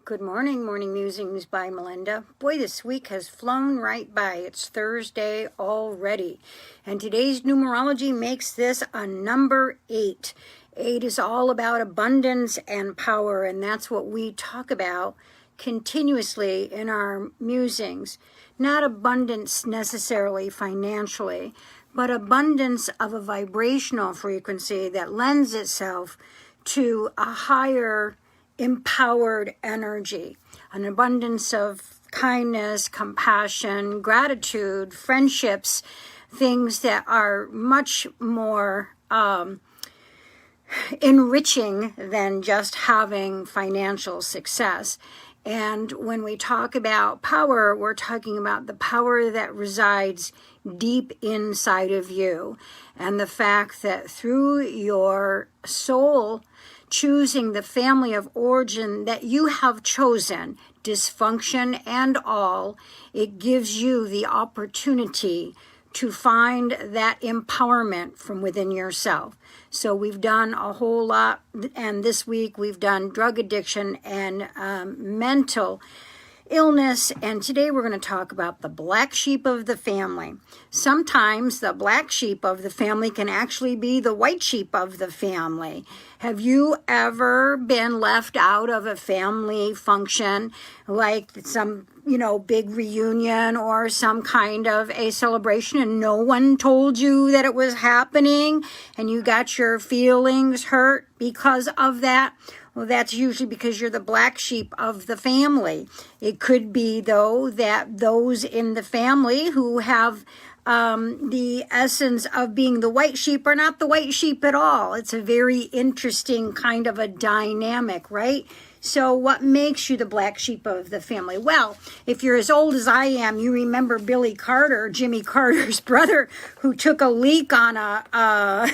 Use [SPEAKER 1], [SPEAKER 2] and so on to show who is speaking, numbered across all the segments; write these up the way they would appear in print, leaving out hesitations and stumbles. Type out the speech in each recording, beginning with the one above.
[SPEAKER 1] Good morning, Morning Musings by Melinda. Boy, this week has flown right by. It's Thursday already. And today's numerology makes this a number 8. 8 is all about abundance and power, and that's what we talk about continuously in our musings. Not abundance necessarily financially, but abundance of a vibrational frequency that lends itself to a higher empowered energy, an abundance of kindness, compassion, gratitude, friendships, things that are much more enriching than just having financial success. And when we talk about power, we're talking about the power that resides deep inside of you, and the fact that through your soul choosing the family of origin that you have chosen, dysfunction and all, it gives you the opportunity to find that empowerment from within yourself. So we've done a whole lot, and this week we've done drug addiction and mental illness, and today we're going to talk about the black sheep of the family. Sometimes the black sheep of the family can actually be the white sheep of the family. Have you ever been left out of a family function, like some, big reunion or some kind of a celebration, and no one told you that it was happening, and you got your feelings hurt because of that? Well, that's usually because you're the black sheep of the family. It could be, though, that those in the family who have the essence of being the white sheep are not the white sheep at all. It's a very interesting kind of a dynamic, right? So what makes you the black sheep of the family? Well, if you're as old as I am, you remember Billy Carter, Jimmy Carter's brother, who took a leak on on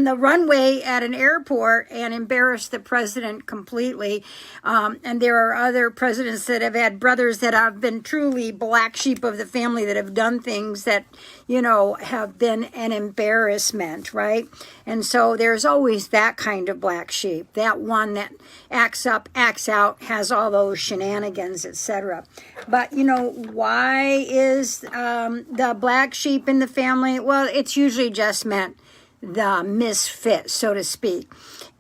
[SPEAKER 1] the runway at an airport and embarrassed the president completely. And there are other presidents that have had brothers that have been truly black sheep of the family that have done things that, have been an embarrassment, right? And so there's always that kind of black sheep, that one that acts up, acts out, has all those shenanigans, etc. But, why is the black sheep in the family? Well, it's usually just meant the misfit, so to speak.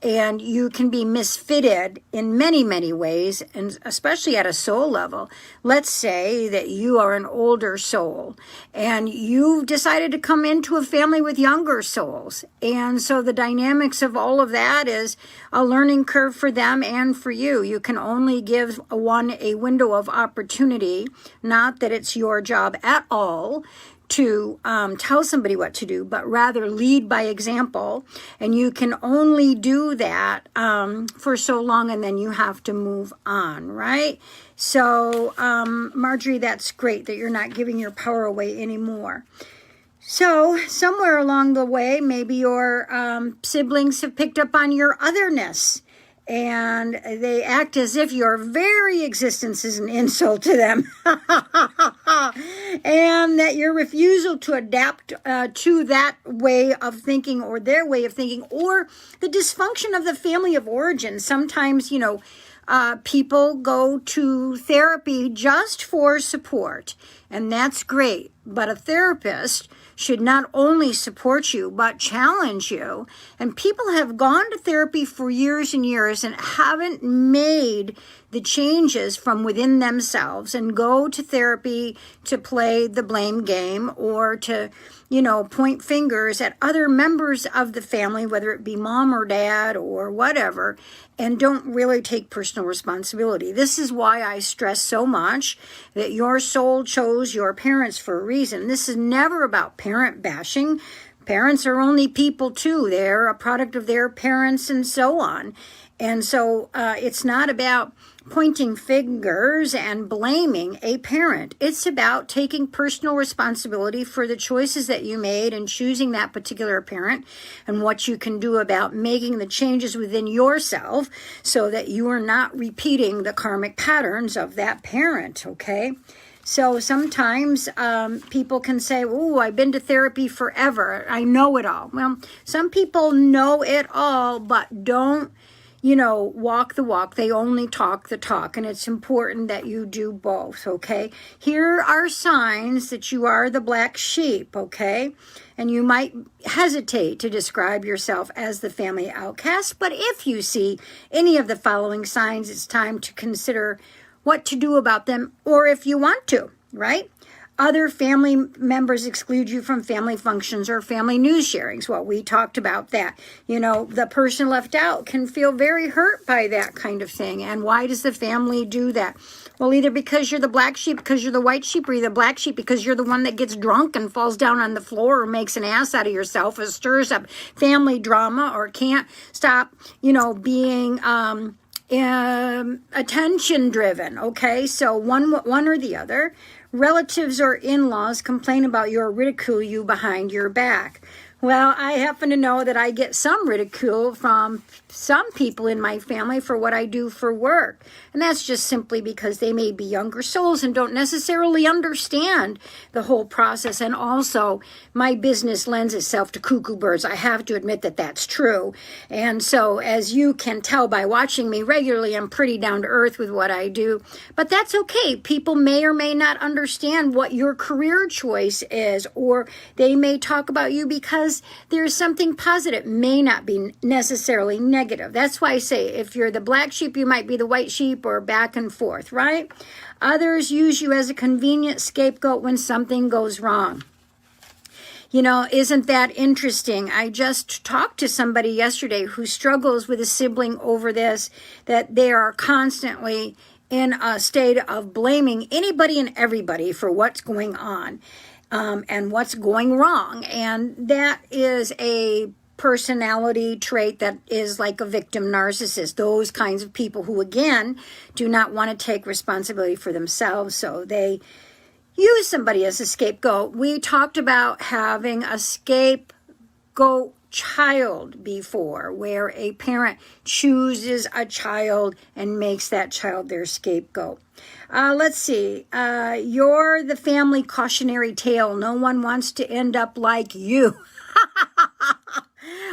[SPEAKER 1] And you can be misfitted in many, many ways, and especially at a soul level. Let's say that you are an older soul and you've decided to come into a family with younger souls. And so the dynamics of all of that is a learning curve for them and for you. You can only give one a window of opportunity, not that it's your job at all to tell somebody what to do, but rather lead by example. And you can only do that for so long, and then you have to move on, right? So, Marjorie, that's great that you're not giving your power away anymore. So, somewhere along the way, maybe your siblings have picked up on your otherness, and they act as if your very existence is an insult to them. And that your refusal to adapt to that way of thinking or their way of thinking, or the dysfunction of the family of origin. Sometimes, people go to therapy just for support, and that's great. But a therapist should not only support you, but challenge you. And people have gone to therapy for years and years and haven't made the changes from within themselves, and go to therapy to play the blame game or to, point fingers at other members of the family, whether it be mom or dad or whatever, and don't really take personal responsibility. This is why I stress so much that your soul chose your parents for a reason. This is never about parent bashing. Parents are only people too. They're a product of their parents and so on. And so it's not about pointing fingers and blaming a parent. It's about taking personal responsibility for the choices that you made and choosing that particular parent, and what you can do about making the changes within yourself so that you are not repeating the karmic patterns of that parent, okay? So sometimes people can say, oh, I've been to therapy forever. I know it all. Well, some people know it all, but don't walk the walk. They only talk the talk. And it's important that you do both, okay? Here are signs that you are the black sheep, okay? And you might hesitate to describe yourself as the family outcast. But if you see any of the following signs, it's time to consider what to do about them, or if you want to, right? Other family members exclude you from family functions or family news sharings. Well, we talked about that. The person left out can feel very hurt by that kind of thing. And why does the family do that? Well, either because you're the black sheep, because you're the white sheep, or you're the black sheep because you're the one that gets drunk and falls down on the floor or makes an ass out of yourself, or stirs up family drama, or can't stop, being attention driven. Okay, so one or the other. Relatives or in-laws complain about you or ridicule you behind your back. Well, I happen to know that I get some ridicule from some people in my family for what I do for work. And that's just simply because they may be younger souls and don't necessarily understand the whole process. And also, my business lends itself to cuckoo birds. I have to admit that that's true. And so, as you can tell by watching me regularly, I'm pretty down to earth with what I do. But that's okay. People may or may not understand what your career choice is, or they may talk about you because there's something positive. It may not be necessarily negative. That's why I say if you're the black sheep, you might be the white sheep, or back and forth, right? Others use you as a convenient scapegoat when something goes wrong. Isn't that interesting? I just talked to somebody yesterday who struggles with a sibling over this, that they are constantly in a state of blaming anybody and everybody for what's going on. And what's going wrong. And that is a personality trait that is like a victim narcissist. Those kinds of people who, again, do not want to take responsibility for themselves. So they use somebody as a scapegoat. We talked about having a scapegoat child before, where a parent chooses a child and makes that child their scapegoat. Let's see. You're the family cautionary tale. No one wants to end up like you.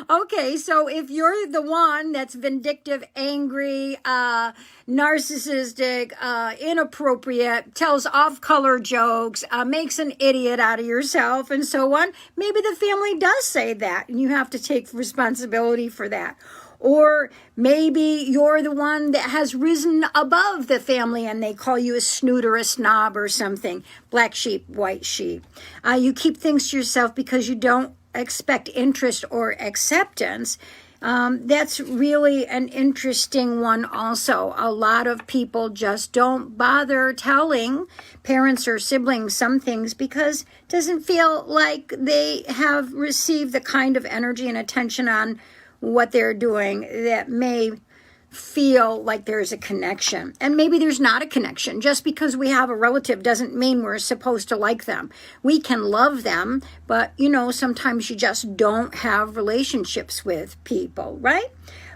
[SPEAKER 1] Okay, so if you're the one that's vindictive, angry, narcissistic, inappropriate, tells off-color jokes, makes an idiot out of yourself, and so on, maybe the family does say that, and you have to take responsibility for that. Or maybe you're the one that has risen above the family and they call you a snoot or a snob or something. Black sheep, white sheep. You keep things to yourself because you don't expect interest or acceptance. That's really an interesting one also. A lot of people just don't bother telling parents or siblings some things because it doesn't feel like they have received the kind of energy and attention on what they're doing that may feel like there's a connection. And maybe there's not a connection. Just because we have a relative doesn't mean we're supposed to like them. We can love them, but sometimes you just don't have relationships with people, right?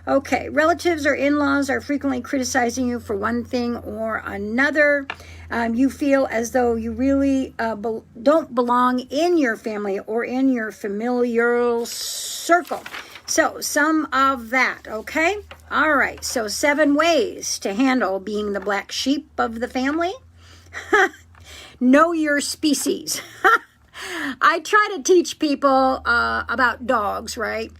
[SPEAKER 1] Okay, relatives or in-laws are frequently criticizing you for one thing or another. You feel as though you really don't belong in your family or in your familial circle. So, some of that, okay? All right, so 7 ways to handle being the black sheep of the family. Know your species. I try to teach people about dogs, right?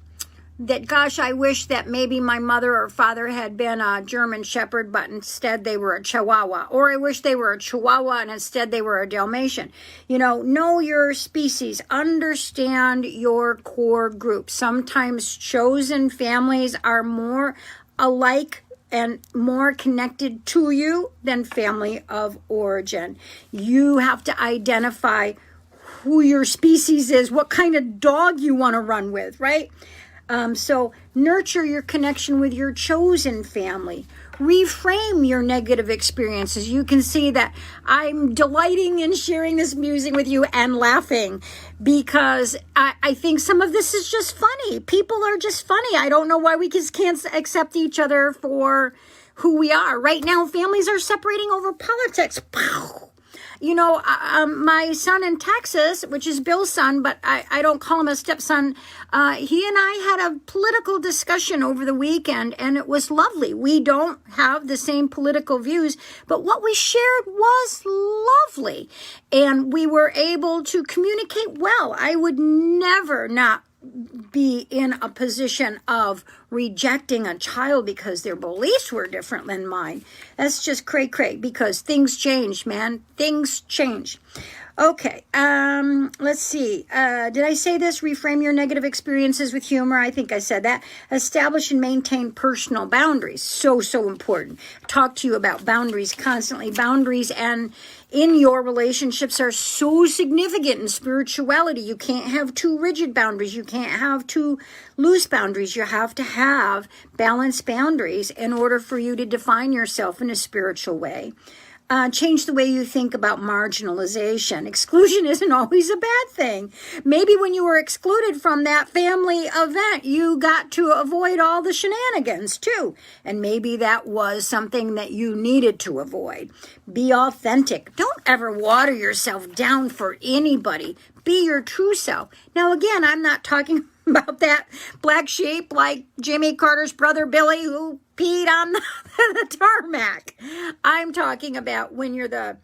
[SPEAKER 1] That, gosh, I wish that maybe my mother or father had been a German Shepherd, but instead they were a Chihuahua. Or I wish they were a Chihuahua and instead they were a Dalmatian. Know your species. Understand your core group. Sometimes chosen families are more alike and more connected to you than family of origin. You have to identify who your species is, what kind of dog you want to run with, right? So nurture your connection with your chosen family. Reframe your negative experiences. You can see that I'm delighting in sharing this music with you and laughing because I think some of this is just funny. People are just funny. I don't know why we just can't accept each other for who we are. Right now, families are separating over politics. My son in Texas, which is Bill's son, but I don't call him a stepson, he and I had a political discussion over the weekend, and it was lovely. We don't have the same political views, but what we shared was lovely, and we were able to communicate well. I would never not be in a position of rejecting a child because their beliefs were different than mine. That's just cray-cray, because things change, man. Things change. Okay, let's see. Did I say this? Reframe your negative experiences with humor. I think I said that. Establish and maintain personal boundaries. So important. Talk to you about boundaries constantly. Boundaries and in your relationships are so significant in spirituality. You can't have too rigid boundaries. You can't have too loose boundaries. You have to have balanced boundaries in order for you to define yourself in a spiritual way. Change the way you think about marginalization. Exclusion isn't always a bad thing. Maybe when you were excluded from that family event, you got to avoid all the shenanigans too. And maybe that was something that you needed to avoid. Be authentic. Don't ever water yourself down for anybody. Be your true self. Now, again, I'm not talking about that black sheep like Jimmy Carter's brother Billy who peed on the tarmac. I'm talking about when you're the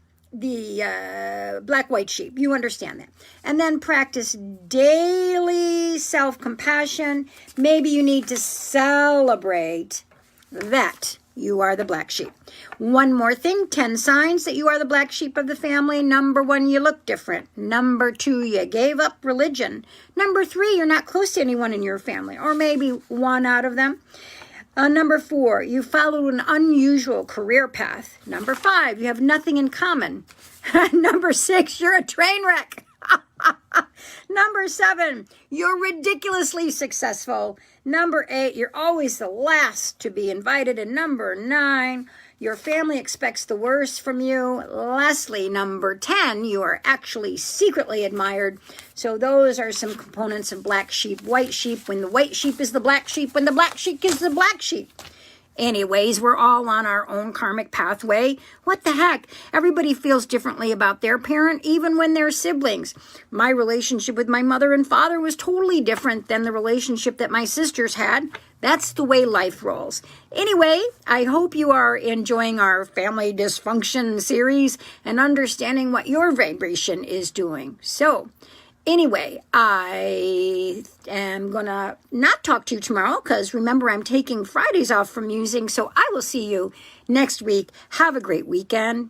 [SPEAKER 1] black-white sheep. You understand that. And then practice daily self-compassion. Maybe you need to celebrate that you are the black sheep. One more thing, 10 signs that you are the black sheep of the family. Number 1, you look different. Number 2, you gave up religion. Number 3, you're not close to anyone in your family, or maybe one out of them. Number 4, you followed an unusual career path. Number 5, you have nothing in common. Number 6, you're a train wreck. Number 7, you're ridiculously successful. Number 8, you're always the last to be invited. And number 9, your family expects the worst from you. Lastly, number 10, you are actually secretly admired. So those are some components of black sheep, white sheep, when the white sheep is the black sheep, when the black sheep is the black sheep. Anyways, we're all on our own karmic pathway. What the heck? Everybody feels differently about their parent, even when they're siblings. My relationship with my mother and father was totally different than the relationship that my sisters had. That's the way life rolls. Anyway, I hope you are enjoying our family dysfunction series and understanding what your vibration is doing. So, anyway, I am going to not talk to you tomorrow because remember, I'm taking Fridays off from using. So I will see you next week. Have a great weekend.